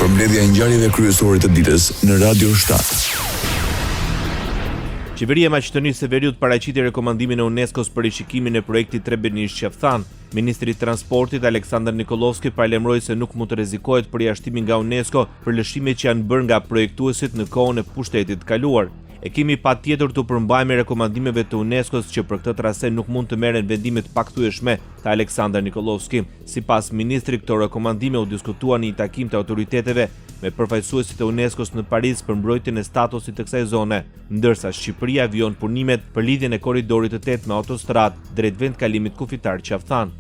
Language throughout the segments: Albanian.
Përmbledhja e ngjarjeve kryesore të ditës në Radio 7. Qeveria e Maqedonisë së Veriut paraqiti rekomandimin e UNESCO-s për rishikimin e projektit Trebenish-Qaftan. Ministri i Transportit Aleksandar Nikolovski paralajmëroi se nuk mund të rrezikohet përjashtimin nga UNESCO për lëshimet që janë bërë nga projektuesit në kohën e pushtetit të kaluar. E kemi patjetër të përmbajmë rekomandimeve të UNESCO-s që për këtë rase nuk mund të merren vendime të pakthyeshme, tha Aleksandar Nikolovski. Sipas ministrit, këto rekomandime u diskutuan në një takim të autoriteteve me përfaqësuesit e UNESCO-s në Paris për mbrojtjen e statusit të kësaj zone, ndërsa Shqipëria vijon punimet për lidhjen e korridorit të 8 me autostradë drejt vendkalimit kufitar Qaftan.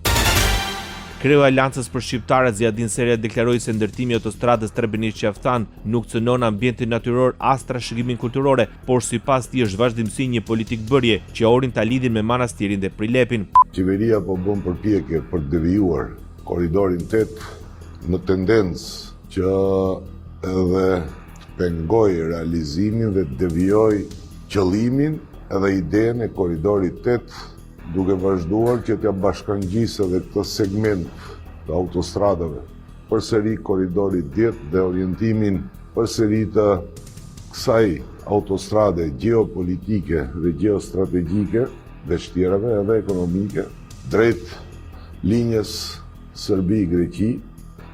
Kreu i Aleancës për Shqiptarët Ziadin Seria deklaroi se ndërtimi i autostradës Trebenish-Qaftan nuk cënon ambientin natyror as trashëgimin kulturore, por sipas tij është vazhdimsi një politikë bërje që orin ta lidhin me manastirin dhe Prilepin. Qeveria po bën përpjekje për të devijuar korridorin 8 në tendencë që edhe pengoj realizimin dhe devijoj qëllimin edhe idenë e korridorit 8, duke vazhduar që t'ja bashkangjisë edhe këtë segment të autostradave, përsëri korridori 10 dhe orientimin përsëri të kësaj autostrade geopolitike dhe geostrategjike dhe shtjerave edhe ekonomike drejt linjës Serbi-Greqi.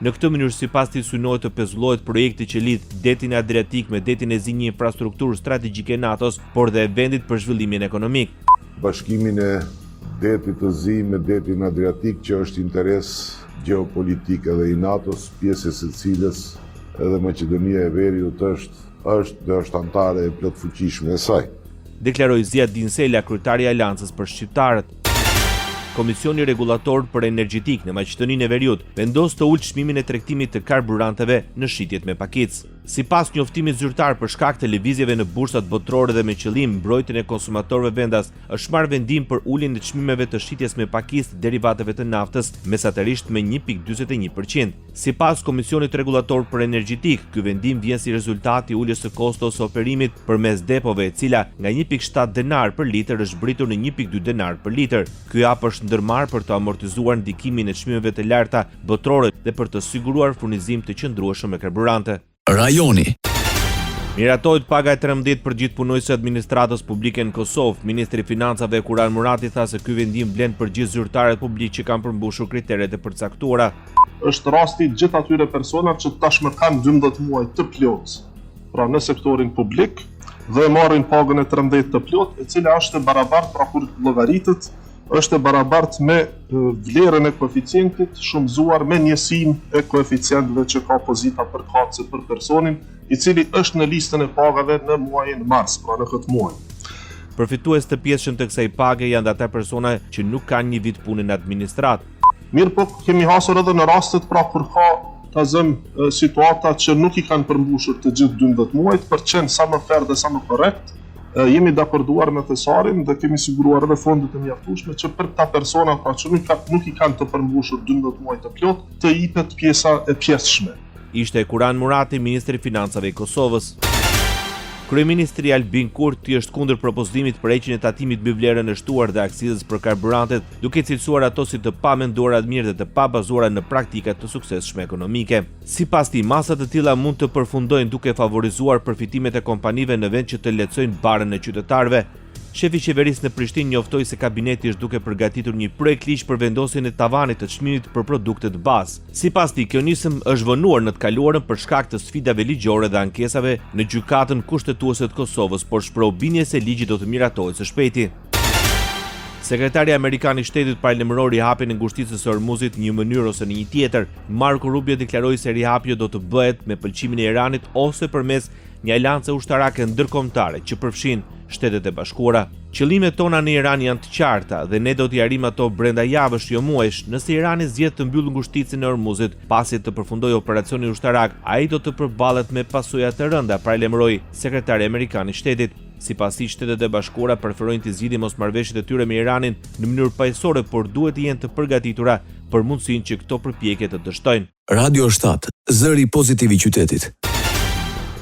Në këtë mënyrë sipas tij synohet të pezullohet projekti që lidh detin Adriatik me detin e zi, një infrastrukturë strategjike e NATO-s, por dhe e vendit për zhvillimin ekonomik. Bashkimin e detit të zi me detin Adriatik që është interes geopolitik edhe i NATO-s, pjesës së cilës edhe Maqedonia e Veriut është antare e plotfuqishme e saj. Deklaroi Ziadin Selia, kryetari i Aleancës për Shqiptarët. Komisioni Rregullator për Energjetik në Maqedoninë e Veriut vendos të ulë çmimin e tregtimit të karburanteve në shitjet me pakicë. Sipas njoftimit zyrtar për shkak të lëvizjeve në bursat botërore dhe me qëllim mbrojtjen e konsumatorëve vendas, është marrë vendim për uljen e çmimeve të shitjes me pakicë të derivateve të naftës, mesatërisht me 1.41%. Sipas Komisionit Rregullator për Energjetik, ky vendim vjen si rezultati i uljes së kostos së operimit përmes depove, e cila nga 1.7 denar për litër është zbritur në 1.2 denar për litër. Ky hap është ndërmarrë për të amortizuar ndikimin e çmimeve të larta botërore dhe për të siguruar furnizim të qëndrueshëm me karburante. Rajoni. Miratohet paga e 13 për gjithë punojësit e administratës publike në Kosovë. Ministri i Financave Kuran Murati tha se ky vendim vlen për gjithë zyrtarët publik që kanë përmbushur kriteret e përcaktuara. Është rasti gjithë atyre personave që tashmë kanë 12 muaj të plotë, pra në sektorin publik, dhe marrin pagën e 13 të plotë, e cila është e barabartë, pra kur llogaritet, është e barabartë me vlerën e koeficientit shumëzuar me njësim e koeficientëve që ka pozita përkatëse për personin, i cili është në listën e pagave në muajin mars, pra në këtë muaj. Përfitues të pjesshëm të kësaj page janë ata persona që nuk kanë një vit punë në administratë. Mirë po, kemi hasur edhe në rastet pra kur ka të zëmë situata që nuk i kanë përmbushur të gjithë 12 muajt, për qenë sa më fair dhe sa më korrekt, jemi dakorduar me thesarin dhe kemi siguruar edhe fondet e mjaftueshme që për ta persona pra që nuk i kanë të përmbushur 12 muaj të plot, të jepet pjesa e pjesshme. Ishte Kuran Murati, ministri i Financave i Kosovës. Kryeministri Albin Kurti është kundër propozimit për heqjen e tatimit mbi vlerën e shtuar dhe aksizës për karburantet, duke cilësuar ato si të pamenduara të mirë dhe të pabazuara në praktika të suksesshme ekonomike. Sipas tij, masat të tilla mund të përfundojnë duke favorizuar përfitimet e kompanive në vend që të lehtësojnë barën e qytetarëve. Shefi i qeverisë në Prishtinë njoftoi se kabineti është duke përgatitur një projekt ligj për vendosjen e tavanit të çmimit për produktet bazë. Sipas tij, kjo nisëm është vonuar në të kaluarën për shkak të sfidave ligjore dhe ankesave në gjykatën kushtetuese të Kosovës, por shpreh binje se ligji do të miratohet së shpejti. Sekretari Amerikan i Shtetit paralajmëroi rihapjen e ngushticës së Hormuzit në një mënyrë ose në një tjetër. Marco Rubio deklaroi se rihapja do të bëhet me pëlqimin e Iranit ose përmes një aleance ushtarake ndërkombëtare që përfshin Shtetet e Bashkuara. Qëllimet tona në Iran janë të qarta dhe ne do t'i arrijmë ato brenda javësh, jo muajsh. Nëse Irani zgjedh të mbyllë ngushticën e Hormuzit pasi të përfundojë operacionin ushtarak, ai do të përballet me pasoja të rënda, paralajmëroi sekretari Amerikan i Shtetit. Sipas tij, Shtetet e Bashkuara preferojnë të zgjidhin mosmarrëveshjet e tyre me Iranin në mënyrë paqësore, por duhet të jenë të përgatitura për mundësinë që këto përpjekje të dështojnë. Radio 7, zëri pozitiv i qytetit.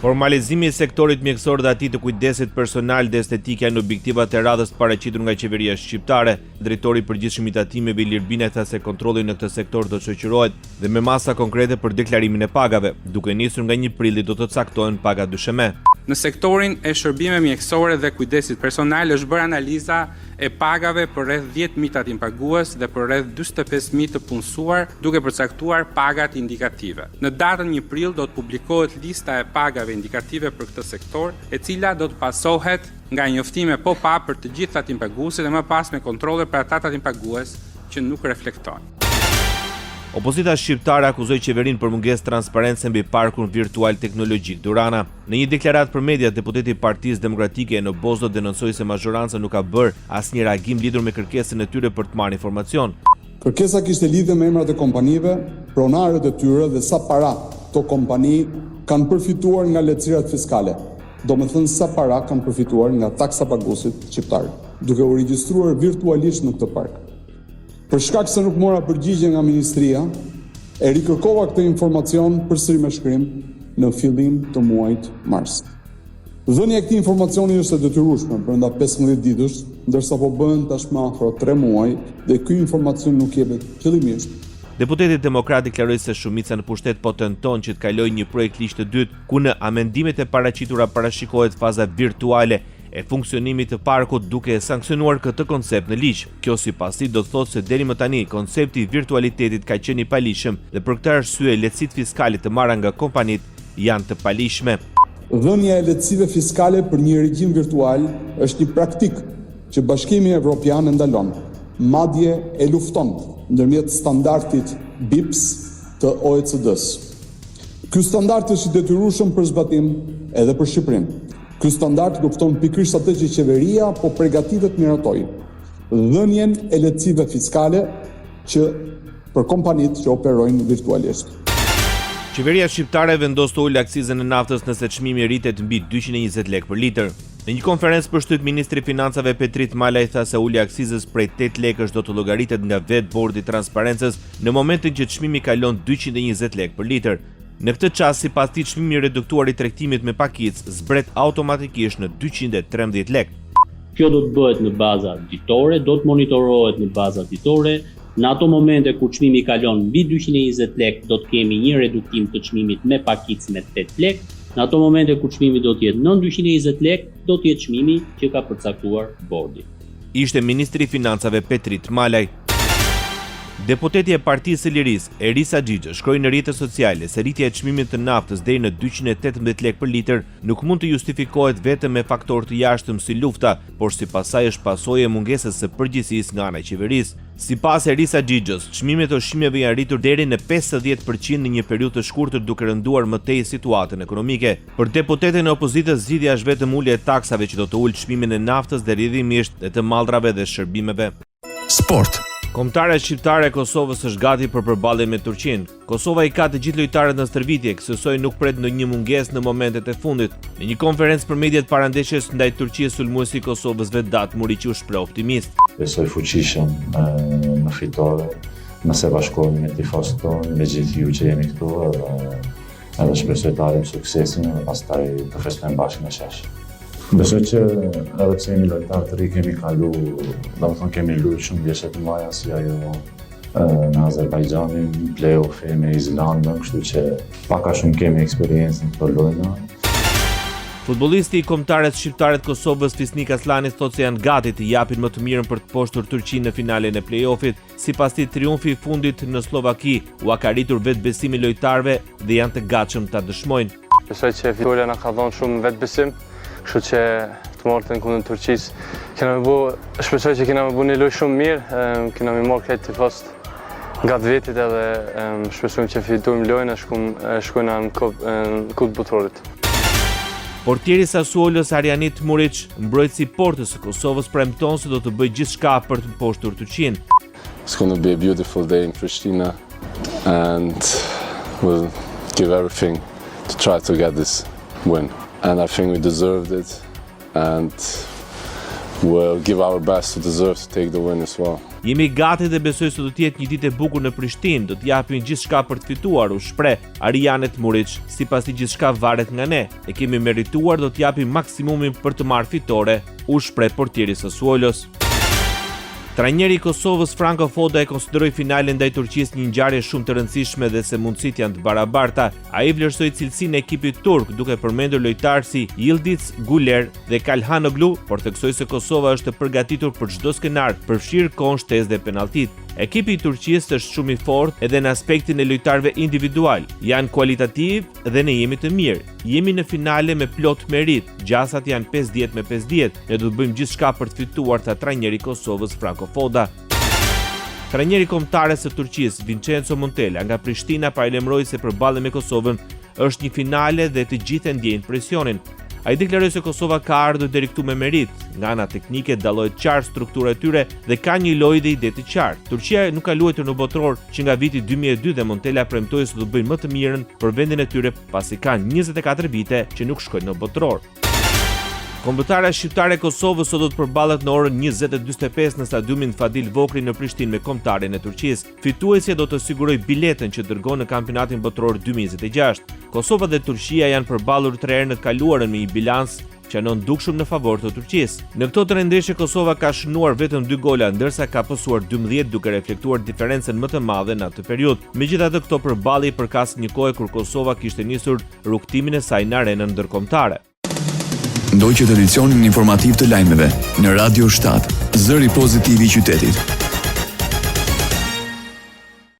Formalizimi i sektorit mjekësor dhe atij të kujdesit personal dhe estetik janë objektivat e radhës paraqitur nga qeveria shqiptare. Drejtori i përgjithshëm i tatimeve Ilir Bine tha se kontrolli në këtë sektor do të shoqërohet dhe me masa konkrete për deklarimin e pagave, duke nisur nga 1 prilli do të caktohen paga dysheme. Në sektorin e shërbimeve mjekësore dhe kujdesit personal është bërë analiza e pagave për rreth 10.000 tatimpagues dhe për rreth 45.000 të punësuar, duke përcaktuar pagat indikative. Në datën 1 prill do të publikohet lista e pagave indikative për këtë sektor, e cila do të pasohet nga njoftime pop-up për të gjithë tatimpaguesit dhe më pas me kontrolle për ata tatimpagues që nuk reflektojnë. Opozita shqiptare akuzoi qeverinë për mungesë transparence mbi parkun virtual teknologjik Durana. Në një deklaratë për media, deputeti i Partisë Demokratike në Bozdo denoncoi se mazhoranca nuk ka bërë asnjë reagim lidhur me kërkesën e tyre për të marrë informacion. Kërkesa kishte lidhje me emrat e kompanive, pronarët e tyre dhe sa para këto kompani kanë përfituar nga lehtësirat fiskale. Domethënë sa para kanë përfituar nga taksa paguesit shqiptar, duke u regjistruar virtualisht në këtë park. Për shkak se nuk mora përgjigje nga ministria, e rikërkova këtë informacion përsëri me shkrim në fillim të muajit mars. Dhënia e këtij informacioni është e detyrueshme brenda 15 ditësh, ndërsa po bëhen tashmë afro 3 muaj dhe ky informacion nuk jepet fillimisht. Deputeti demokrat deklaroi se shumica në pushtet po tenton që të kalojë një projekt ligj të dytë, ku në amendimet e paraqitura parashikohet faza virtuale e funksionimit të parkut duke e sankcionuar këtë koncept në ligj. Kjo sipas tij do të thotë se deri më tani koncepti i virtualitetit ka qenë i palishëm dhe për këtë arsye lehtësitë fiskale të marra nga kompanitë janë të palishme. Dhënia e lehtësive fiskale për një regjim virtual është një praktikë që Bashkimi Evropian e ndalon, madje e lufton ndërmjet standardit BIPS të OECD-s. Ky standard është i detyrueshëm për zbatim edhe për Shqipërinë. Ky standard kupton pikërisht atë që qeveria po përgatitet miratojë. Dhënien e lehtësive fiskale që për kompanitë që operojnë virtualisht. Qeveria shqiptare vendos të ulë aksizën e naftës nëse çmimi rritet mbi 220 lekë për litër. Në një konferencë për shtyp ministri i financave Petrit Malaj tha se ulja aksizës prej 8 lekësh do të llogaritet nga vetë bordi i transparencës në momentin që çmimi kalon 220 lekë për litër. Në këtë çast, sipas tij, çmimi i reduktuar i tregtimit me pakicë zbret automatikisht në 213 lekë. Kjo do të bëhet në baza ditore, do të monitorohet në baza ditore. Në ato momente kur çmimi kalon mbi 220 lekë, do të kemi një reduktim të çmimit me pakicë me 8 lekë. Në ato momente kur çmimi do të jetë nën 220 lekë, do të jetë çmimi që ka përcaktuar bordi. Ishte ministri i financave Petrit Malaj. Deputeti e Partisë së Lirisë, Erisa Xhixha, shkroi në rrjetet sociale se rritja e çmimit të naftës deri në 218 lekë për litër nuk mund të justifikohet vetëm me faktorë të jashtëm si lufta, por sipas saj është pasojë e mungesës së përgjegjësisë nga ana e qeverisë. Sipas Erisa Xhixhës, çmimet e ushqimeve janë rritur deri në 50% në një periudhë të shkurtër duke rënduar më tej situatën ekonomike. Për deputetën e opozitës, zgjidhja është vetëm ulja e taksave që do të ulë çmimin e naftës dhe rrjedhimisht dhe të mallrave dhe shërbimeve. Sport. Kombëtarja shqiptare e Kosovës është gati për përballje me Turqinë. Kosova i ka të gjithë lojtarët në stërvitje, kësaj nuk pret ndonjë mungesë në momentet e fundit. Në një konferencë për mediat parandeshjes ndaj Turqisë, sulmuesi i Kosovës Vedat Muriqi u shpreh optimist. Besoj fuqishëm në fitore, nëse bashkohemi me tifosët tonë, me gjithë ju që jemi këtu, edhe shpresoj të arrijmë suksesin dhe pastaj të festojmë bashkë në shesh. Besoj që edhe pse jemi lojtarë të ri, kemi kalu, domethënë kemi luajtur shumë vjeshe të mëdha si ajo në Azerbajxhanin, play-offi me Islandën, kështu që pak a shumë kemi eksperiencë në këto lojra. Futbollisti i kombëtarës shqiptare të Kosovës Fisnik Aslani thotë se janë gati të japin më të mirën për të poshtur Turqinë në finalen e play-offit. Sipas tij, triumfi i fundit në Slovaki u ka arritur vetbesimin e lojtarëve dhe janë të gatshëm ta dëshmojnë. Besoj që fitoria na ka dhënë shumë vetbesim. Kështu që të martën kundër Turqisë, shpresoj që kena me bu një lojë shumë mirë, kena me marrë këtë tifosët nga të vetit edhe shpresojmë që fitojmë lojën e shkojna në kupë botrorit. Portieri i Sassuolos Arjanit Murić, mbrojtësi i portës së Kosovës, premton se do të bëjë gjithçka për të mposhtur Turqinë. It's going to be a beautiful day in Pristina and we'll give everything to try to get this win. And I think we deserved it, and we'll give our best to deserve to take the win as well. Jemi gati dhe besoj se do të jetë një ditë e bukur në Prishtinë, do të japin gjithçka për të fituar, u shpreh Ariane Tmurić. Sipasi gjithçka varet nga ne, e kemi merituar, do të japim maksimumin për të marrë fitore, u shpreh portieri Sassuolos. Trajneri i Kosovës Franco Foda e konsideroi finalen ndaj Turqisë një ngjarje shumë të rëndësishme dhe se mundësitë janë të barabarta. Ai vlerësoi cilësinë e ekipit turk duke përmendur lojtarë si Yildiz, Guler dhe Kalhanoglu, por theksoi se Kosova është e përgatitur për çdo skenar, përfshirë kohën shtesë dhe penalltit. Ekipi i Turqisë është shumë i fortë edhe në aspektin e lojtarëve individual. Janë kualitativ dhe ne jemi të mirë. Jemi në finale me plot merit. Gjasat janë 50-50. Ne do të bëjmë gjithçka për të fituar, tha trajneri i Kosovës Franco Foda. Trajneri kombëtar së Turqisë Vincenzo Montella nga Prishtina paralajmëroi se përballje me Kosovën është një finale dhe të gjithë ndjejnë presionin. Ai deklaroi se Kosova ka ardhur deri këtu me merit. Nga ana teknike dallohet qartë struktura e tyre dhe ka një lojë dhe ide të qartë. Turqia nuk ka luajtur në botror që nga viti 2002 dhe Montella premtoi se do të bëjnë më të mirën për vendin e tyre pasi kanë 24 vite që nuk shkojnë në botror. Kombëtara shqiptare e Kosovës sot do të përballet në orën 20:45 në stadiumin Fadil Vokri në Prishtinë me kombëtarin e Turqisë. Fituesja do të sigurojë biletën që dërgon në kampionatin botror 2026. Kosova dhe Turqia janë përballur 3 herë në të kaluarën me një bilans që anon dukshëm në favor të Turqisë. Në këto 3 ndeshje Kosova ka shënuar vetëm 2 gola, ndërsa ka posuar 12 duke reflektuar diferencën më të madhe në atë periudhë. Megjithatë, këto përballje përkas një kohe kur Kosova kishte nisur rrugtimin e saj në arenën ndërkombëtare. Ndoqët edicionin informativ të lajmeve në Radio 7, zëri pozitiv i qytetit.